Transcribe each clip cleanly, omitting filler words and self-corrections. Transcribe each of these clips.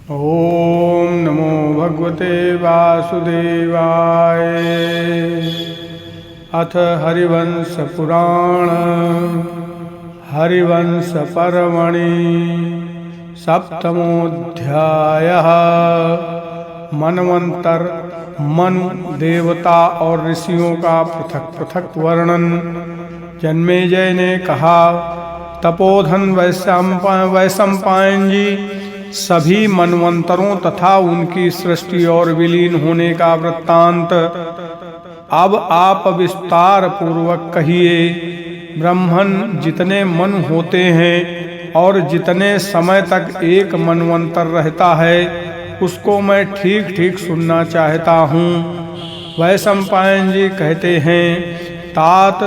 ओम नमो भगवते वासुदेवाय। अथ हरिवंश पुराण हरिवंश पर्वणि सप्तमोऽध्यायः। मनवंतर मनु देवता और ऋषियों का पृथक पृथक वर्णन। जन्मेजय ने कहा, तपोधन वैशंपायन जी, सभी मनवंतरों तथा उनकी सृष्टि और विलीन होने का वृत्तांत अब आप विस्तार पूर्वक कहिए। ब्रह्मन जितने मन होते हैं और जितने समय तक एक मनवंतर रहता है, उसको मैं ठीक ठीक सुनना चाहता हूँ। वैशंपायन जी कहते हैं, तात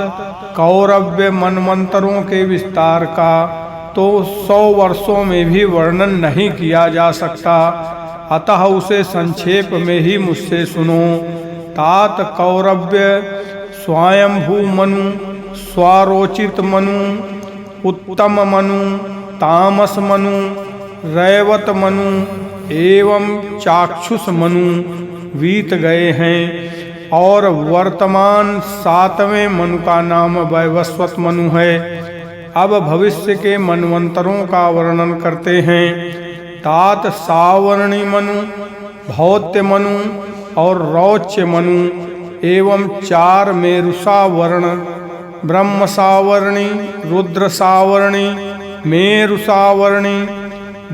कौरव्य मनवंतरों के विस्तार का तो 100 वर्षों में भी वर्णन नहीं किया जा सकता, अतः उसे संक्षेप में ही मुझसे सुनो। तात कौरव्य स्वयंभू मनु, स्वारोचित मनु, उत्तम मनु, तामस मनु, रैवत मनु एवं चाक्षुष मनु बीत गए हैं और वर्तमान 7वें मनु का नाम वैवस्वत मनु है। अब भविष्य के मनवंतरों का वर्णन करते हैं। तात सावर्णी मनु, भौत्य मनु और रौच्य मनु एवं 4 मेरुषा वर्ण, ब्रह्म सावर्णी, रुद्र सावर्णी, मेरु सावर्णी,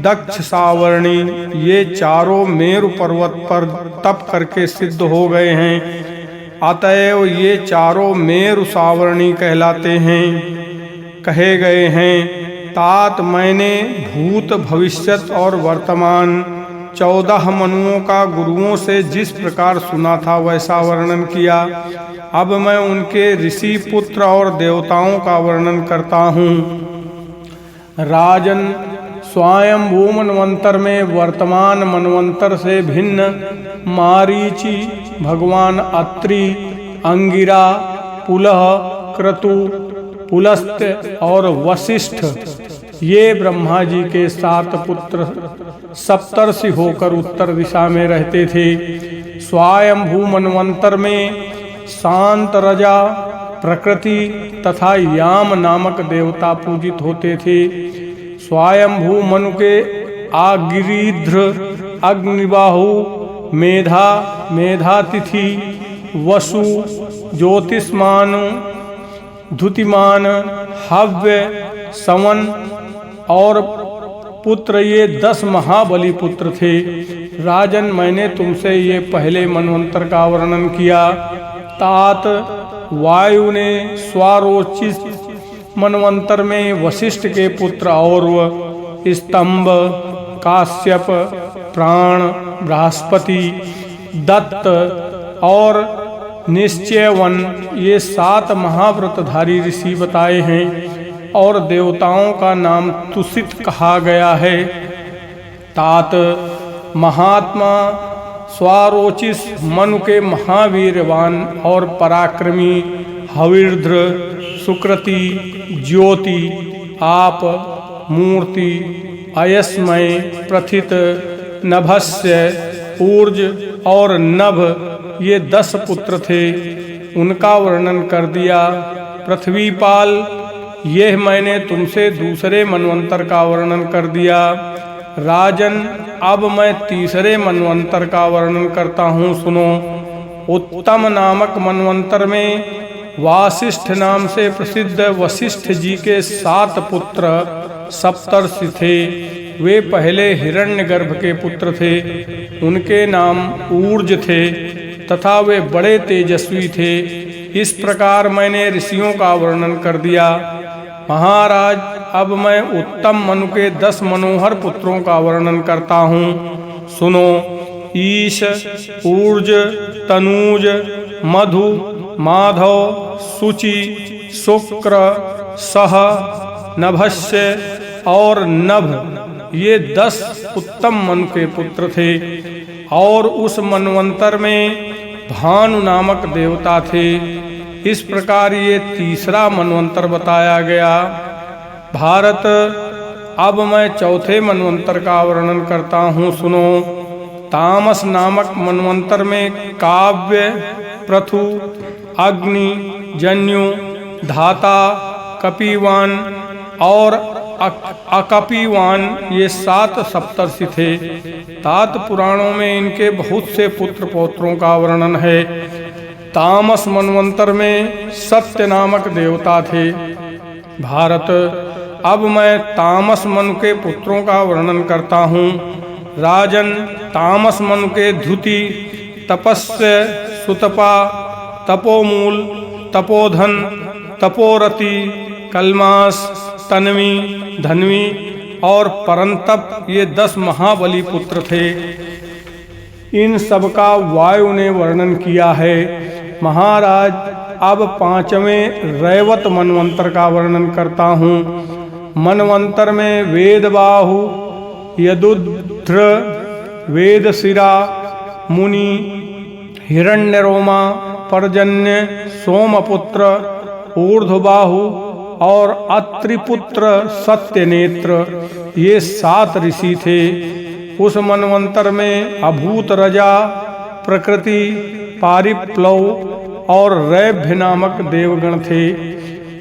दक्ष सावर्णी, ये चारों मेरु पर्वत पर तप करके सिद्ध हो गए हैं, अतएव ये चारों मेरु सावर्णी कहलाते हैं, कहे गए हैं। तात मैंने भूत भविष्यत और वर्तमान 14 मनुओं का गुरुओं से जिस प्रकार सुना था वैसा वर्णन किया। अब मैं उनके ऋषि पुत्र और देवताओं का वर्णन करता हूँ। राजन, स्वयंभू मनवंतर में वर्तमान मनवंतर से भिन्न मारीचि, भगवान अत्रि, अंगिरा, पुलह, क्रतु, पुलस्त्य और वशिष्ठ, ये ब्रह्मा जी के 7 पुत्र सप्तर्षि होकर उत्तर दिशा में रहते थे। स्वयंभू मनवंतर में शांत, रजा, प्रकृति तथा याम नामक देवता पूजित होते थे। स्वयंभू मनु के आगिरीध्र, अग्निबाहु, मेधा, मेधातिथि, वसु, ज्योतिष्मान, धुतिमान, हव्य, सवन और पुत्र, ये 10 महाबली पुत्र थे। राजन, मैंने तुमसे ये पहले मनवंतर का वर्णन किया। तात वायु ने स्वारोचित मनवंतर में वशिष्ठ के पुत्र और स्तंभ, काश्यप, प्राण, बृहस्पति, दत्त और निश्चयवन, ये 7 महाव्रतधारी ऋषि बताए हैं और देवताओं का नाम तुषित कहा गया है। तात महात्मा स्वारोचिस मनु के महावीरवान और पराक्रमी हविर्ध्र, सुकृति, ज्योति, आप, मूर्ति, अयस्मय, प्रथित, नभस्य, ऊर्ज और नभ, ये 10 पुत्र थे, उनका वर्णन कर दिया। पृथ्वीपाल, यह मैंने तुमसे दूसरे मनवंतर का वर्णन कर दिया। राजन, अब मैं तीसरे मनवंतर का वर्णन करता हूँ, सुनो। उत्तम नामक मनवंतर में वासिष्ठ नाम से प्रसिद्ध वशिष्ठ जी के 7 पुत्र सप्तर्षि थे। वे पहले हिरण्यगर्भ के पुत्र थे, उनके नाम ऊर्ज थे तथा वे बड़े तेजस्वी थे। इस प्रकार मैंने ऋषियों का वर्णन कर दिया। महाराज, अब मैं उत्तम मनु के 10 मनोहर पुत्रों का वर्णन करता हूँ, सुनो। ईश, ऊर्ज, तनूज, मधु, माधव, शुचि, शुक्र, सह, नभस्य और नभ, ये 10 उत्तम मनु के पुत्र थे। और उस मनवंतर में भानु नामक देवता थे। इस प्रकार ये तीसरा मनवंतर बताया गया। भारत, अब मैं चौथे मनवंतर का वर्णन करता हूँ, सुनो। तामस नामक मनवंतर में काव्य, पृथु, अग्नि, जन्यु, धाता, कपिवान और अकपिवान ये 7 सप्तर्षि थे। तात पुराणों में इनके बहुत से पुत्र पौत्रों का वर्णन है। तामस मनवंतर में सत्य नामक देवता थे। भारत, अब मैं तामस मनु के पुत्रों का वर्णन करता हूँ। राजन, तामस मनु के ध्युति, तपस्य, सुतपा, तपोमूल, तपोधन, तपोरति, कलमास, तन्वी, धन्वी और परंतप ये 10 महाबली पुत्र थे। इन सब का वायु ने वर्णन किया है। महाराज, अब 5वें रैवत मनवंतर का वर्णन करता हूँ। मनवंतर में वेदबाहु, यदुध्र, वेदशिरा, मुनि, हिरण्यरोमा, पर्जन्य, सोमपुत्र, ऊर्ध्वबाहु और अत्रिपुत्र, सत्यनेत्र ये 7 ऋषि थे। उस मनवंतर में अभूत रजा, प्रकृति, पारिप्लव और रैभ्य नामक देवगण थे।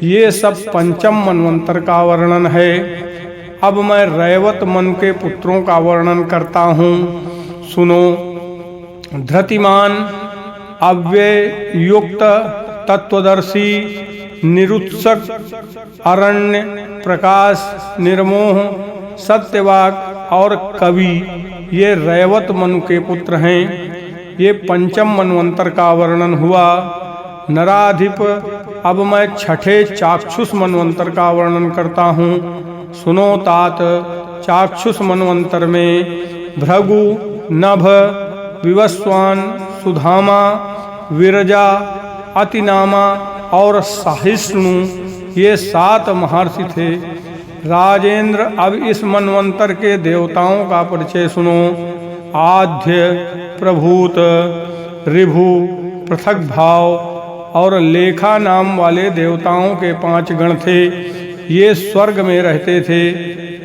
ये सब 5म मनवंतर का वर्णन है। अब मैं रैवत मनु के पुत्रों का वर्णन करता हूँ, सुनो। धृतिमान, अव्यय युक्त, तत्वदर्शी, निरुत्सक, अरण्य, प्रकाश, निर्मोह, सत्यवाक और कवि ये रैवत मनु के पुत्र हैं। ये 5म मनवंतर का वर्णन हुआ। नराधिप, अब मैं 6ठे चाक्षुष मनवंतर का वर्णन करता हूँ, सुनो तात। चाक्षुष मनवंतर में भृगु, नभ, विवस्वान, सुधामा, विरजा, अतिनामा और सहिष्णु ये 7 महर्षि थे। राजेंद्र, अब इस मनवंतर के देवताओं का परिचय सुनो। आद्य, प्रभूत, ऋभु, पृथक भाव और लेखा नाम वाले देवताओं के 5 गण थे। ये स्वर्ग में रहते थे।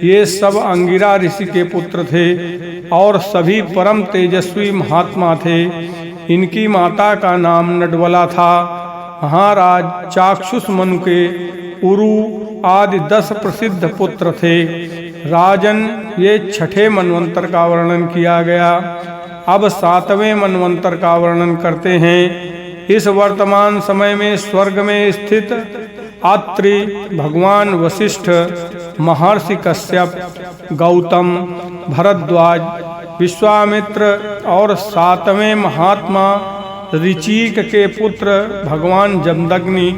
ये सब अंगिरा ऋषि के पुत्र थे और सभी परम तेजस्वी महात्मा थे। इनकी माता का नाम नडवला था। महाराज, चाक्षुष मनु के उरु आदि 10 प्रसिद्ध पुत्र थे। राजन, ये 6ठे मनवंतर का वर्णन किया गया। अब 7वें मनवंतर का वर्णन करते हैं। इस वर्तमान समय में स्वर्ग में स्थित आत्रि, भगवान वशिष्ठ, महर्षि कश्यप, गौतम, भरद्वाज, विश्वामित्र और 7वें महात्मा ऋचिक के पुत्र भगवान जमदग्नि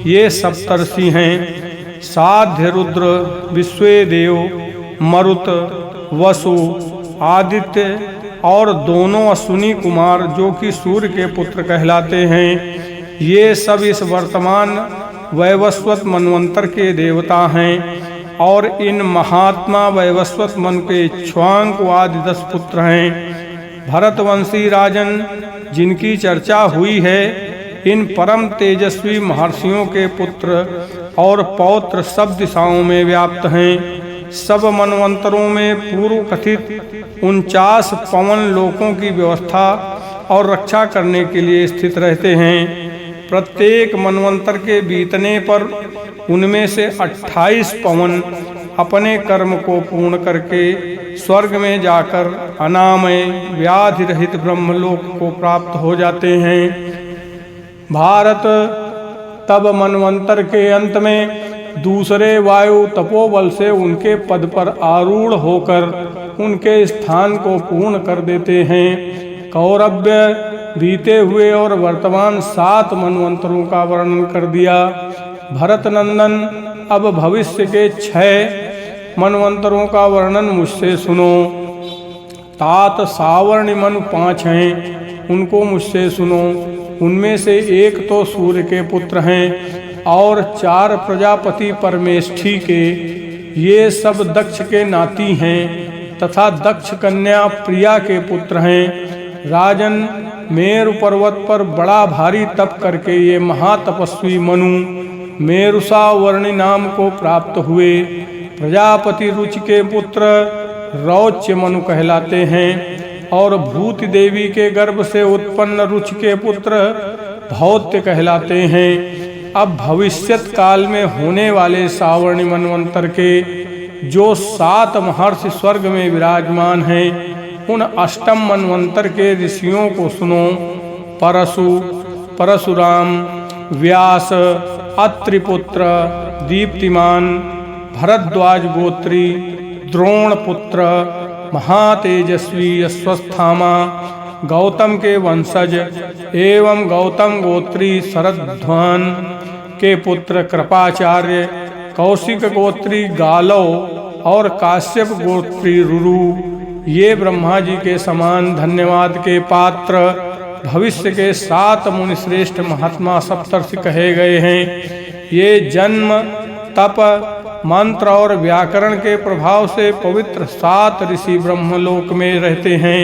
ये सप्तर्षि हैं। साध्य, रुद्र, विश्वेदेव, मरुत, वसु, आदित्य और दोनों अश्विनी कुमार जो कि सूर्य के पुत्र कहलाते हैं, ये सब इस वर्तमान वैवस्वत मनवंतर के देवता हैं। और इन महात्मा वैवस्वत मन के इक्ष्वाकु आदि 10 पुत्र हैं। भरतवंशी राजन, जिनकी चर्चा हुई है, इन परम तेजस्वी महर्षियों के पुत्र और पौत्र सब दिशाओं में व्याप्त हैं। सब मनवंतरों में पूर्व कथित 49 पवन लोकों की व्यवस्था और रक्षा करने के लिए स्थित रहते हैं। प्रत्येक मनवंतर के बीतने पर उनमें से 28 पवन अपने कर्म को पूर्ण करके स्वर्ग में जाकर अनामय व्याधि रहित ब्रह्मलोक को प्राप्त हो जाते हैं। भारत, तब मनवंतर के अंत में दूसरे वायु तपोबल से उनके पद पर आरूढ़ होकर उनके स्थान को पूर्ण कर देते हैं। कौरव्य, बीते हुए और वर्तमान 7 मनवंतरों का वर्णन कर दिया। भरत नंदन, अब भविष्य के 6 मनवंतरों का वर्णन मुझसे सुनो। तात सावर्णी मनु 5 हैं, उनको मुझसे सुनो। उनमें से एक तो सूर्य के पुत्र हैं और 4 प्रजापति परमेष्ठी के, ये सब दक्ष के नाती हैं तथा दक्ष कन्या प्रिया के पुत्र हैं। राजन, मेरु पर्वत पर बड़ा भारी तप करके ये महातपस्वी मनु मेरुसा वर्णी नाम को प्राप्त हुए। प्रजापति रुचि के पुत्र रौच्य मनु कहलाते हैं और भूति देवी के गर्भ से उत्पन्न रुचि के पुत्र भौत्य कहलाते हैं। अब भविष्यत काल में होने वाले सावर्णी मनवंतर के जो 7 महर्षि स्वर्ग में विराजमान हैं, उन अष्टम मनवंतर के ऋषियों को सुनो। परशु, परशुराम, व्यास, अत्रिपुत्र, दीप्तिमान, भरद्वाज गोत्री, द्रोण पुत्र, महातेजस्वी अश्वस्थामा, गौतम के वंशज एवं गौतम गोत्री शरद्ध्वन के पुत्र कृपाचार्य, कौशिक गोत्री गालव और काश्यप गोत्री रुरु, ये ब्रह्मा जी के समान धन्यवाद के पात्र भविष्य के 7 मुनिश्रेष्ठ महात्मा सप्तर्षि कहे गए हैं। ये जन्म, तप, मंत्र और व्याकरण के प्रभाव से पवित्र 7 ऋषि ब्रह्मलोक में रहते हैं।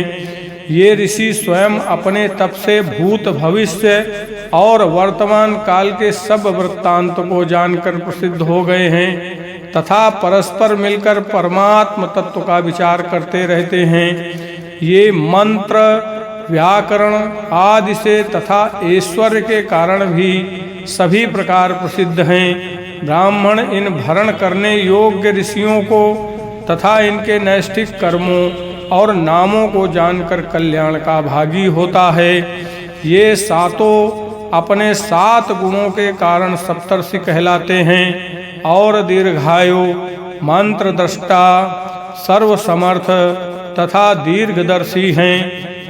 ये ऋषि स्वयं अपने तप से भूत, भविष्य और वर्तमान काल के सब वृत्तांत को जानकर प्रसिद्ध हो गए हैं तथा परस्पर मिलकर परमात्म तत्व का विचार करते रहते हैं। ये मंत्र, व्याकरण आदि से तथा ऐश्वर्य के कारण भी सभी प्रकार प्रसिद्ध हैं। ब्राह्मण इन भरण करने योग्य ऋषियों को तथा इनके नैष्ठिक कर्मों और नामों को जानकर कल्याण का भागी होता है। ये 7 अपने 7 गुणों के कारण सप्तर्षि कहलाते हैं और दीर्घायु, मंत्र दृष्टा, सर्वसमर्थ तथा दीर्घदर्शी हैं।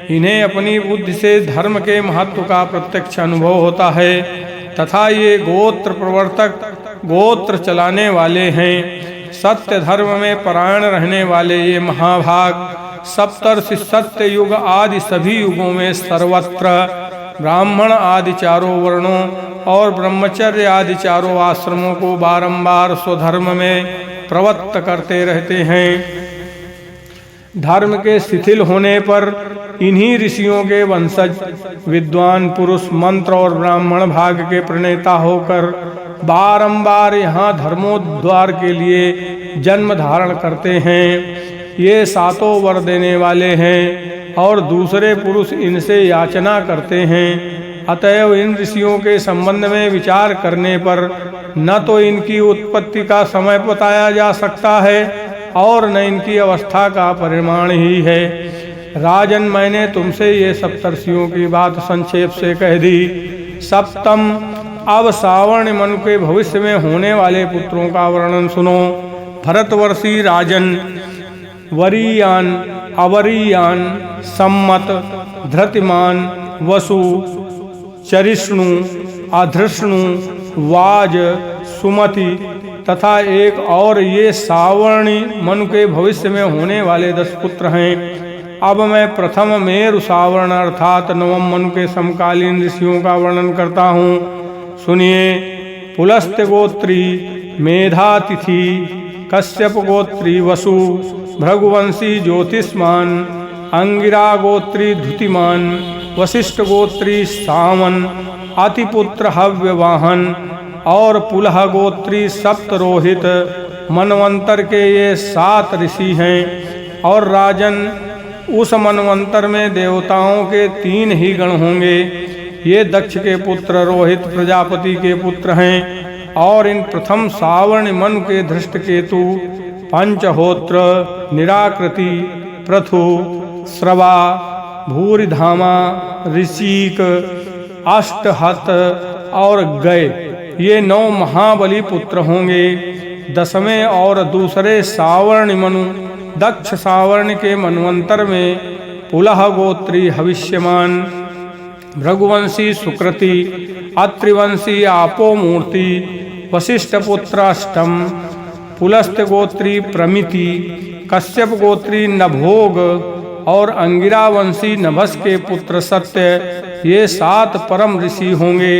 इन्हें अपनी बुद्धि से धर्म के महत्व का प्रत्यक्ष अनुभव होता है तथा ये गोत्र प्रवर्तक, गोत्र चलाने वाले हैं। सत्य धर्म में परायण रहने वाले ये महाभाग सप्तर्षि सत्य युग आदि सभी युगों में सर्वत्र ब्राह्मण आदि चारों वर्णों और ब्रह्मचर्य आदि चारों आश्रमों को बारंबार स्वधर्म में प्रवृत्त करते रहते हैं। धर्म के शिथिल होने पर इन्हीं ऋषियों के वंशज विद्वान पुरुष मंत्र और ब्राह्मण भाग के प्रणेता होकर बारंबार यहाँ धर्मोद्धार के लिए जन्म धारण करते हैं। ये 7 वर देने वाले हैं और दूसरे पुरुष इनसे याचना करते हैं। अतएव इन ऋषियों के संबंध में विचार करने पर न तो इनकी उत्पत्ति का समय बताया जा सकता है और न इनकी अवस्था का परिमाण ही है। राजन, मैंने तुमसे ये सप्तर्षियों की बात संक्षेप से कह दी। सप्तम, अब सावर्ण मनु के भविष्य में होने वाले पुत्रों का वर्णन सुनो। भरतवर्षी राजन, वरीयान, अवरीयान, सम्मत, धृतिमान, वसु, चरिष्णु, अधृष्णु, वाज, सुमति तथा एक और ये सावर्णी मनु के भविष्य में होने वाले 10 पुत्र हैं। अब मैं प्रथम मेरु सावर्ण अर्थात नवम मनु के समकालीन ऋषियों का वर्णन करता हूँ। सुनिए। पुलस्त्य गोत्री मेधातिथि, कश्यप गोत्री वसु, भृगुवंशी ज्योतिष्मान, अंगिरा गोत्री धुतिमान, वशिष्ठ गोत्री सावन, अतिपुत्र हव्यवाहन और पुलह गोत्री सप्तरोहित मनवंतर के ये 7 ऋषि हैं। और राजन, उस मनवंतर में देवताओं के 3 ही गण होंगे। ये दक्ष के पुत्र रोहित प्रजापति के पुत्र हैं और इन प्रथम सावर्ण मनु के धृष्टकेतु, पंचहोत्र, निराकृति, पृथु, श्रवा, भूरिधामा, ऋषिक, अष्टहत और गय ये 9 महाबली पुत्र होंगे। 10वें और दूसरे सावर्ण मनु दक्ष सावर्ण के मनवंतर में पुलह गोत्री हविष्यमान, भृगुवंशी सुकृति, अत्रिवंशी आपो मूर्ति, वशिष्ठ पुत्र अष्टम, पुलस्त्य गोत्री प्रमिति, कश्यप गोत्री नभोग और अंगिरावंशी नभस के पुत्र सत्य ये 7 परम ऋषि होंगे।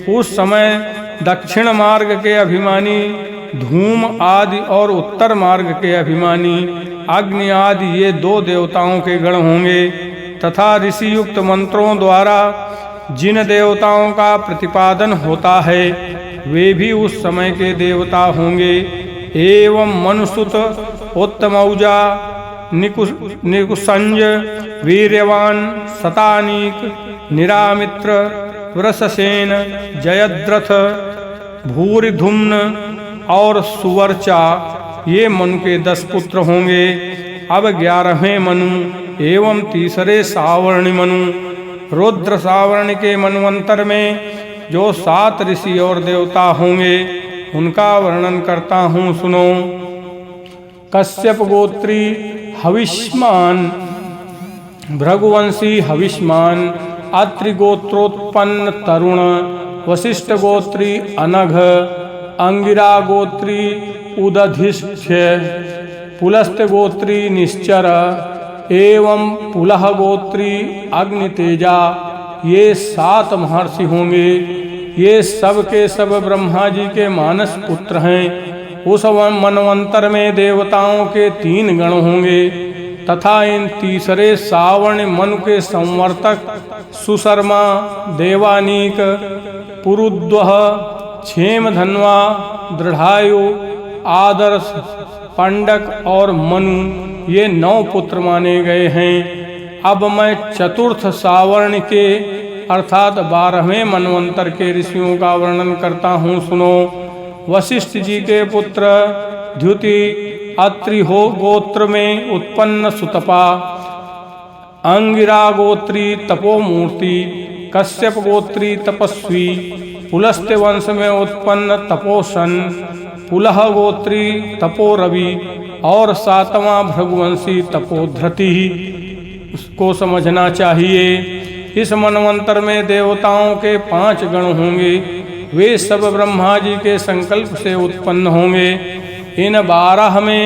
उस समय दक्षिण मार्ग के अभिमानी धूम आदि और उत्तर मार्ग के अभिमानी अग्नि आदि ये 2 देवताओं के गण होंगे तथा ऋषि युक्त मंत्रों द्वारा जिन देवताओं का प्रतिपादन होता है वे भी उस समय के देवता होंगे। एवं मनुसुत उत्तमौजा निकुसंज वीर्यवान शतानीक निरामित्र वृषसेन जयद्रथ भूरिधुम्न और सुवर्चा ये मनु के 10 पुत्र होंगे। अब 11वें मनु एवं तीसरे सावर्णी मनु। रुद्र सावर्ण के मन्वंतर में जो 7 ऋषि और देवता होंगे उनका वर्णन करता हूँ, सुनो। कश्यप गोत्री हविष्मान भृगुवंशी हविष्मान अत्रि गोत्रोत्पन्न तरुण वशिष्ठ गोत्री अनघ अंगिरा गोत्री उदधिष्ठ्य पुलस्त्य गोत्री निश्चर एवं पुलह गोत्री अग्नितेजा ये 7 महर्षि होंगे। ये सब के सब ब्रह्मा जी के मानस पुत्र हैं। उस मनवंतर में देवताओं के 3 गण होंगे तथा इन तीसरे सावर्ण मनु के संवर्तक सुशर्मा देवानीक पुरुद्वह क्षेम धन्वा दृढ़ायु आदर्श पंडक और मनु ये 9 पुत्र माने गए हैं। अब मैं चतुर्थ सावर्ण के अर्थात 12वें मनवंतर के ऋषियों का वर्णन करता हूँ, सुनो। वशिष्ठ जी के पुत्र द्युति अत्रि हो गोत्र में उत्पन्न सुतपा अंगिरा गोत्री तपोमूर्ति कश्यप गोत्री तपस्वी पुलस्त्य वंश में उत्पन्न तपोसन पुलह गोत्री तपोरवि और 7वां भृगुवंशी तपोधृति उसको समझना चाहिए। इस मनवंतर में देवताओं के 5 गण होंगे। वे सब ब्रह्मा जी के संकल्प से उत्पन्न होंगे। इन 12 में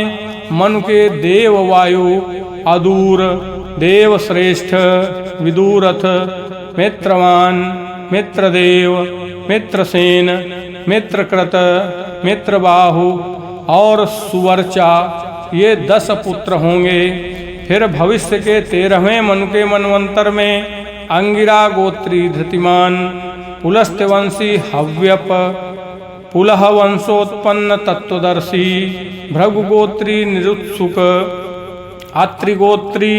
मनु के देव वायु अदूर देव श्रेष्ठ विदुरथ मित्रवान मित्रदेव मित्रसेन मित्रकृत मित्रबाहु और सुवर्चा ये 10 पुत्र होंगे। फिर भविष्य के 13वें मनु के मनवंतर में अंगिरा गोत्री धृतिमान पुलस्त्यवंशी हव्यप पुलह वंशोत्पन्न तत्वदर्शी भृगुगोत्री निरुत्सुक अत्रिगोत्री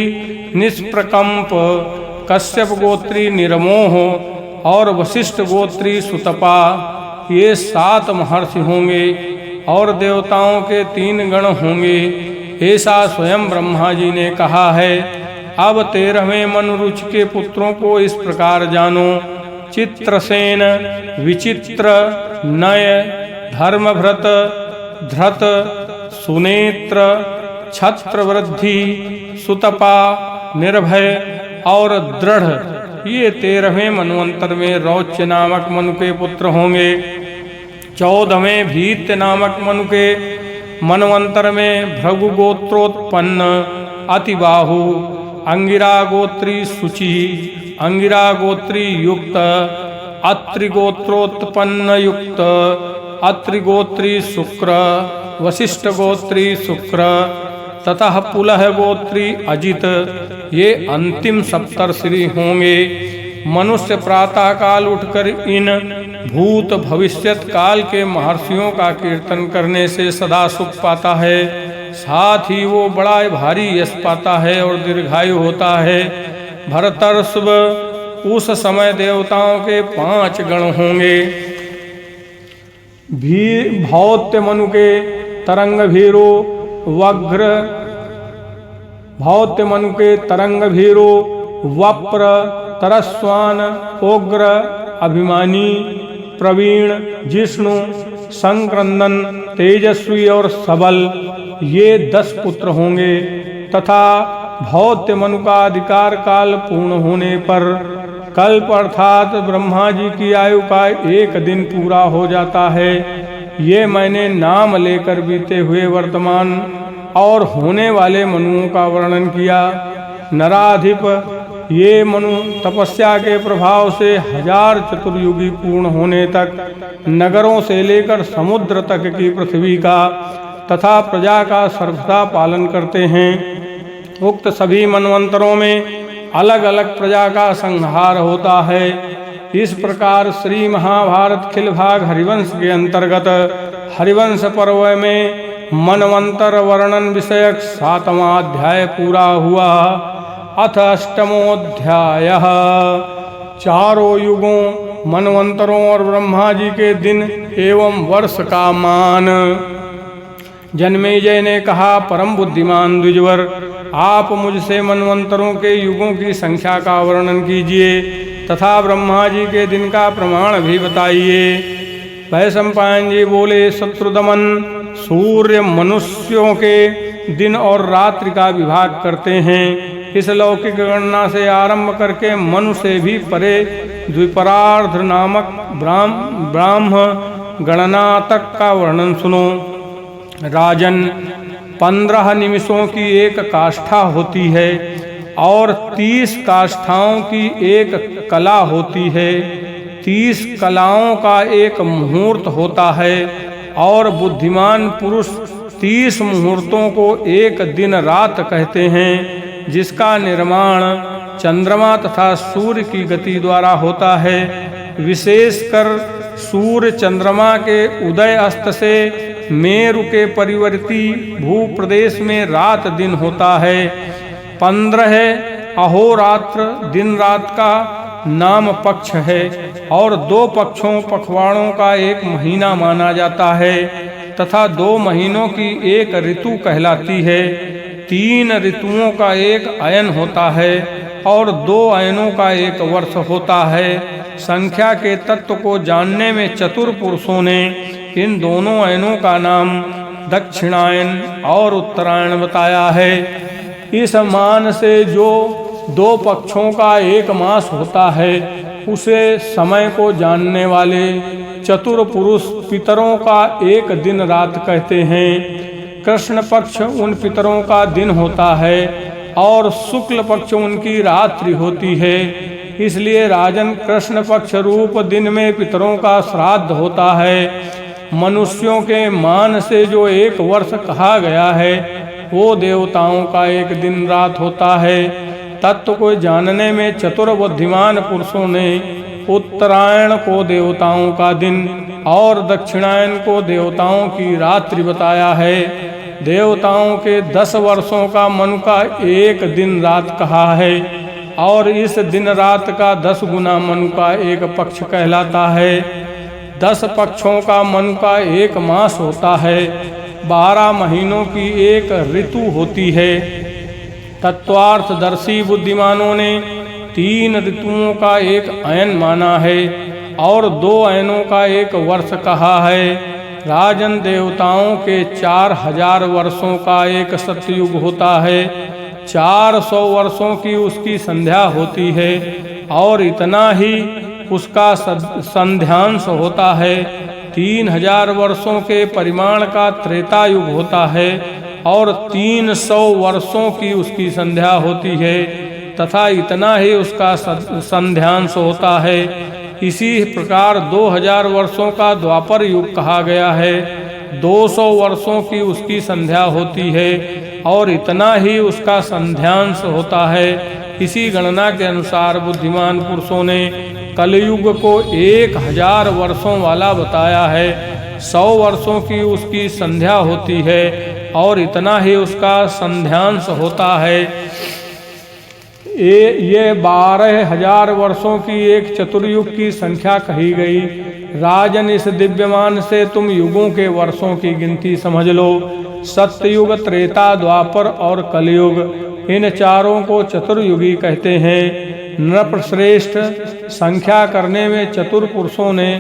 निष्प्रकंप कश्यप गोत्री निर्मोह और वशिष्ठ गोत्री सुतपा ये 7 महर्षि होंगे और देवताओं के 3 गण होंगे। ऐसा स्वयं ब्रह्मा जी ने कहा है। अब 13वें मनुरुच के पुत्रों को इस प्रकार जानो। चित्रसेन विचित्र नय धर्मभृत धृत सुनेत्र छत्रवृद्धि सुतपा निर्भय और दृढ़ ये 13वें मनवंतर में रौच्य नामक मनु के पुत्र होंगे। 14वें भीत्य नामक मनु के मनवंतर में भृगु गोत्रोत्पन्न अतिबाहु अंगिरा गोत्री शुचि अंगिरा गोत्री युक्त अत्रिगोत्रोत्पन्न युक्त अत्रिगोत्री शुक्र वशिष्ठ गोत्री शुक्र ततः पुलह गोत्री अजित ये अंतिम सप्तर्षि होंगे। मनुष्य प्रातः काल उठकर इन भूत भविष्यत काल के महर्षियों का कीर्तन करने से सदा सुख पाता है। साथ ही वो बड़ा भारी यश पाता है और दीर्घायु होता है। भरतर्षभ उस समय देवताओं के 5 गण होंगे। भौत्य मनु के तरंग भीरो वग्र भौत्य मनु के तरंग भीरो वप्र तरस्वान उग्र अभिमानी प्रवीण जिष्णु संक्रंदन तेजस्वी और सबल ये 10 पुत्र होंगे तथा भौत्य मनु का अधिकार काल पूर्ण होने पर कल्प अर्थात ब्रह्मा जी की आयु का 1 दिन पूरा हो जाता है। ये मैंने नाम लेकर बीते हुए वर्तमान और होने वाले मनुओं का वर्णन किया। नराधिप ये मनु तपस्या के प्रभाव से 1000 चतुर्युगी पूर्ण होने तक नगरों से लेकर समुद्र तक की पृथ्वी का तथा प्रजा का सर्वदा पालन करते हैं। उक्त सभी मनवंतरों में अलग अलग प्रजा का संहार होता है। इस प्रकार श्री महाभारत खिल भाग हरिवंश के अंतर्गत हरिवंश पर्व में मनवंतर वर्णन विषयक 7वां अध्याय पूरा हुआ। अथ 8वां चारों युगों, मनवंतरों और ब्रह्मा जी के दिन एवं वर्ष का मान। जन्मेजय ने कहा, परम बुद्धिमान द्विजवर, आप मुझसे मनवंतरों के युगों की संख्या का वर्णन कीजिए तथा ब्रह्मा जी के दिन का प्रमाण भी बताइए। वैशंपायन जी बोले, शत्रुदमन, सूर्य मनुष्यों के दिन और रात्रि का विभाग करते हैं। इस लौकिक गणना से आरंभ करके मनु से भी परे द्विपरार्ध नामक ब्राह्म गणना तक का वर्णन सुनो। राजन, 15 निमिषों की एक काष्ठा होती है और 30 काष्ठाओं की एक कला होती है। 30 कलाओं का एक मुहूर्त होता है और बुद्धिमान पुरुष 30 मुहूर्तों को एक दिन रात कहते हैं, जिसका निर्माण चंद्रमा तथा सूर्य की गति द्वारा होता है। विशेषकर सूर्य चंद्रमा के उदय अस्त से मेरु के परिवर्ती भूप्रदेश में रात दिन होता है। 15 अहोरात्र दिन रात का नाम पक्ष है और 2 पखवाड़ों का एक महीना माना जाता है तथा 2 महीनों की एक ऋतु कहलाती है। 3 ऋतुओं का एक अयन होता है और 2 अयनों का एक वर्ष होता है। संख्या के तत्व को जानने में चतुर पुरुषों ने इन दोनों अयनों का नाम दक्षिणायन और उत्तरायण बताया है। इस मान से जो 2 पक्षों का एक मास होता है, उसे समय को जानने वाले चतुर पुरुष पितरों का एक दिन रात कहते हैं। कृष्ण पक्ष उन पितरों का दिन होता है और शुक्ल पक्ष उनकी रात्रि होती है। इसलिए राजन, कृष्ण पक्ष रूप दिन में पितरों का श्राद्ध होता है। मनुष्यों के मान से जो एक वर्ष कहा गया है, वो देवताओं का एक दिन रात होता है। तत्व को जानने में चतुर बुद्धिमान पुरुषों ने उत्तरायण को देवताओं का दिन और दक्षिणायन को देवताओं की रात्रि बताया है। देवताओं के 10 वर्षों का मनु का एक दिन रात कहा है और इस दिन रात का 10 गुना मनु का एक पक्ष कहलाता है। 10 पक्षों का मनु का एक मास होता है। 12 महीनों की एक ऋतु होती है। तत्वार्थदर्शी बुद्धिमानों ने 3 ऋतुओं का एक अयन माना है और 2 अयनों का एक वर्ष कहा है। राजन, देवताओं के 4000 वर्षों का एक सतयुग होता है। 400 वर्षों की उसकी संध्या होती है और इतना ही उसका संध्यांश होता है। 3000 वर्षों के परिमाण का त्रेता युग होता है और 300 वर्षों की उसकी संध्या होती है तथा इतना ही उसका संध्यांश होता है। इसी प्रकार 2000 वर्षों का द्वापर युग कहा गया है। 200 वर्षों की उसकी संध्या होती है और इतना ही उसका संध्यांश होता है। इसी गणना के अनुसार बुद्धिमान पुरुषों ने कलयुग को 1000 वर्षों वाला बताया है। 100 वर्षों की उसकी संध्या होती है और इतना ही उसका संध्यांश होता है। ये 12000 वर्षों की एक चतुर्युग की संख्या कही गई। राजन, इस दिव्यमान से तुम युगों के वर्षों की गिनती समझ लो। सत्ययुग, त्रेता, द्वापर और कलयुग, इन चारों को चतुर्युगी कहते हैं। नृपश्रेष्ठ, संख्या करने में चतुर पुरुषों ने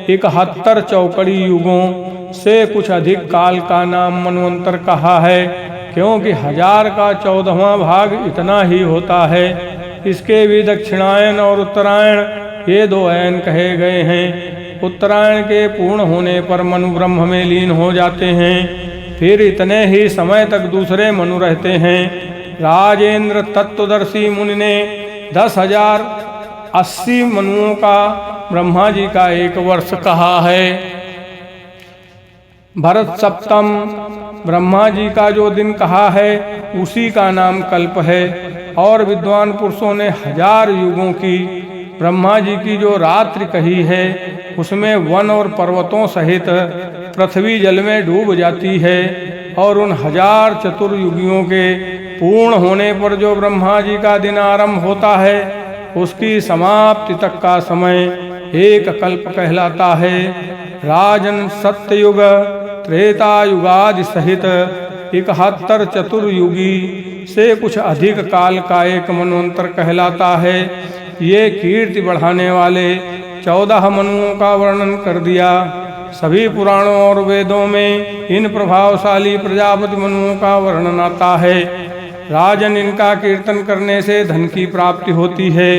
71 चौकड़ी युगों से कुछ अधिक काल का नाम मनवंतर कहा है, क्योंकि 1000 का 14वां भाग इतना ही होता है। इसके भी दक्षिणायन और उत्तरायण ये 2 अयन कहे गए हैं। उत्तरायण के पूर्ण होने पर मनु ब्रह्म में लीन हो जाते हैं, फिर इतने ही समय तक दूसरे मनु रहते हैं। राजेंद्र, तत्वदर्शी मुनि ने 10,080 मनुओं का ब्रह्मा जी का एक वर्ष कहा है। भरत सप्तम, ब्रह्मा जी का जो दिन कहा है उसी का नाम कल्प है। और विद्वान पुरुषों ने 1000 युगों की ब्रह्मा जी की जो रात्रि कही है, उसमें वन और पर्वतों सहित पृथ्वी जल में डूब जाती है। और उन 1000 चतुर्युगियों के पूर्ण होने पर जो ब्रह्मा जी का दिन आरंभ होता है उसकी समाप्ति तक का समय एक कल्प कहलाता है। राजन सत्ययुग त्रेता युगादि सहित 71 चतुर्युगी से कुछ अधिक काल का एक मनवंतर कहलाता है। ये कीर्ति बढ़ाने वाले 14 मनुओं का वर्णन कर दिया। सभी पुराणों और वेदों में इन प्रभावशाली प्रजापति मनुओं का वर्णन आता है। राजन, इनका कीर्तन करने से धन की प्राप्ति होती है।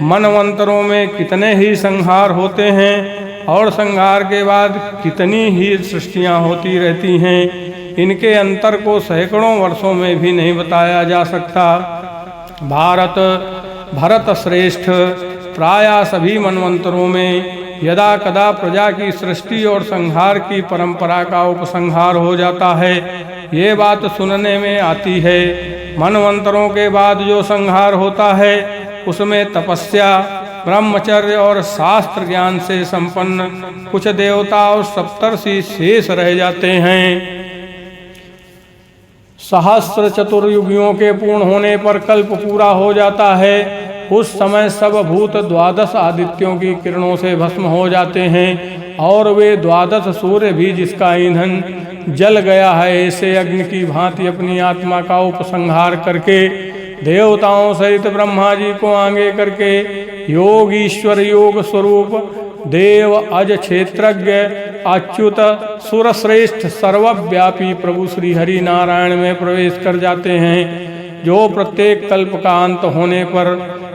मनवंतरों में कितने ही संहार होते हैं और संहार के बाद कितनी ही सृष्टियां होती रहती हैं, इनके अंतर को सैकड़ों वर्षों में भी नहीं बताया जा सकता। भरत श्रेष्ठ, प्रायः सभी मनवंतरों में यदा कदा प्रजा की सृष्टि और संहार की परंपरा का उपसंहार हो जाता है, ये बात सुनने में आती है। मनवंतरों के बाद जो संहार होता है उसमें तपस्या, ब्रह्मचर्य और शास्त्र ज्ञान से संपन्न कुछ देवता और सप्तर्षि शेष रह जाते हैं। सहस्र चतुर्युगियों के पूर्ण होने पर कल्प पूरा हो जाता है। उस समय सब भूत 12 आदित्यों की किरणों से भस्म हो जाते हैं और वे 12 सूर्य भी जिसका ईंधन जल गया है ऐसे अग्नि की भांति अपनी आत्मा का उपसंहार करके देवताओं सहित ब्रह्मा जी को आगे करके योग ईश्वर योग स्वरूप देव अज क्षेत्रज्ञ अच्युत सुरश्रेष्ठ सर्वव्यापी प्रभु श्री हरि नारायण में प्रवेश कर जाते हैं, जो प्रत्येक कल्प का अंत होने पर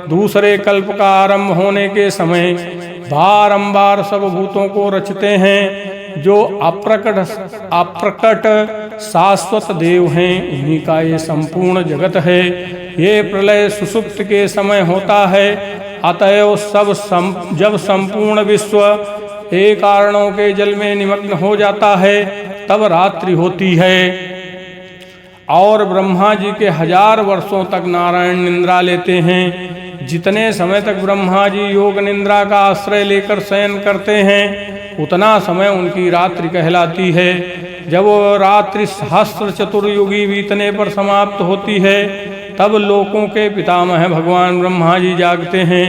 दूसरे कल्प का आरंभ होने के समय बारंबार सब भूतों को रचते हैं। जो अप्रकट शाश्वत देव हैं, उन्हीं का ये संपूर्ण जगत है। ये प्रलय सुसुप्त के समय होता है। अतएव जब संपूर्ण विश्व एक कारणों के जल में निमग्न हो जाता है तब रात्रि होती है और ब्रह्मा जी के 1000 वर्षों तक नारायण निद्रा लेते हैं। जितने समय तक ब्रह्मा जी योग निद्रा का आश्रय लेकर शयन करते हैं उतना समय उनकी रात्रि कहलाती है। जब वो रात्रि सहस्र चतुर्युगी बीतने पर समाप्त होती है तब लोकों के पितामह भगवान ब्रह्मा जी जागते हैं।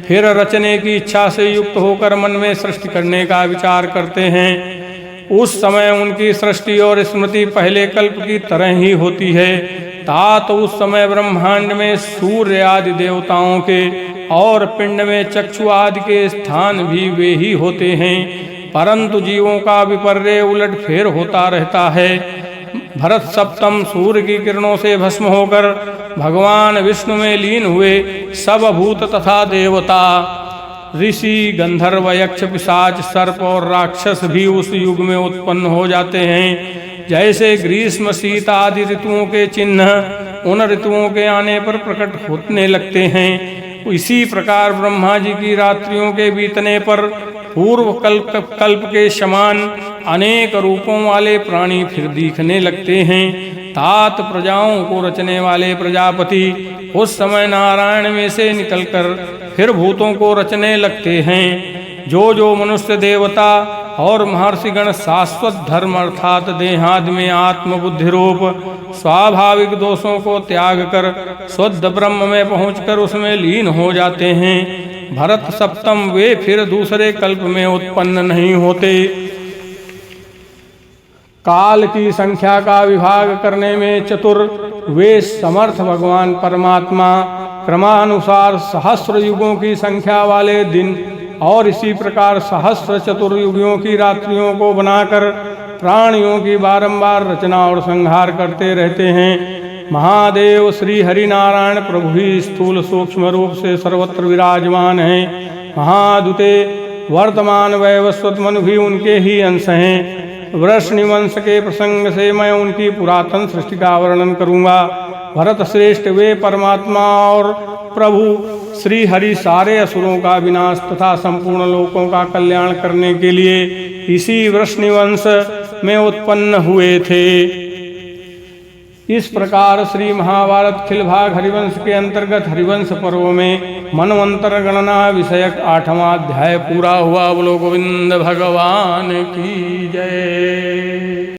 फिर रचने की इच्छा से युक्त होकर मन में सृष्टि करने का विचार करते हैं। उस समय उनकी सृष्टि और स्मृति पहले कल्प की तरह ही होती है। तात उस समय ब्रह्मांड में सूर्य आदि देवताओं के और पिंड में चक्षु आदि के स्थान भी वे ही होते हैं, परंतु जीवों का विपर्य उलट फेर होता रहता है। भरत सप्तम सूर्य की किरणों से भस्म होकर भगवान विष्णु में लीन हुए सब भूत तथा देवता, ऋषि, गंधर्व, यक्ष, पिशाच, सर्प और राक्षस भी उस युग में उत्पन्न हो जाते हैं। जैसे ग्रीष्म, शीत आदि ऋतुओं के चिन्ह उन ऋतुओं के आने पर प्रकट होने लगते हैं, इसी प्रकार ब्रह्मा जी की रात्रियों के बीतने पर पूर्व कल्प के समान अनेक रूपों वाले प्राणी फिर दिखने लगते हैं। तात प्रजाओं को रचने वाले प्रजापति उस समय नारायण में से निकलकर फिर भूतों को रचने लगते हैं। जो मनुष्य, देवता और महर्षिगण शाश्वत धर्म अर्थात देहादि में आत्मबुद्धि रूप स्वाभाविक दोषों को त्याग कर शुद्ध ब्रह्म में पहुंचकर उसमें लीन हो जाते हैं, भरत सप्तम वे फिर दूसरे कल्प में उत्पन्न नहीं होते। काल की संख्या का विभाग करने में चतुर वे समर्थ भगवान परमात्मा क्रमानुसार सहस्र युगों की संख्या वाले दिन और इसी प्रकार सहस्र चतुर्युगियों की रात्रियों को बनाकर प्राणियों की बारंबार रचना और संहार करते रहते हैं। महादेव श्री हरि नारायण प्रभु ही स्थूल सूक्ष्म रूप से सर्वत्र विराजमान हैं। महादुते वर्तमान वैवस्वत मनु भी उनके ही अंश हैं। वृषनिवंश के प्रसंग से मैं उनकी पुरातन सृष्टि का वर्णन करूंगा। भरत श्रेष्ठ वे परमात्मा और प्रभु श्री हरि सारे असुरों का विनाश तथा संपूर्ण लोकों का कल्याण करने के लिए इसी वृषनिवंश में उत्पन्न हुए थे। इस प्रकार श्री महाभारत खिल भाग हरिवंश के अंतर्गत हरिवंश पर्व में मनवंतर गणना विषयक 8वां अध्याय पूरा हुआ। बोलो गोविंद भगवान की जय।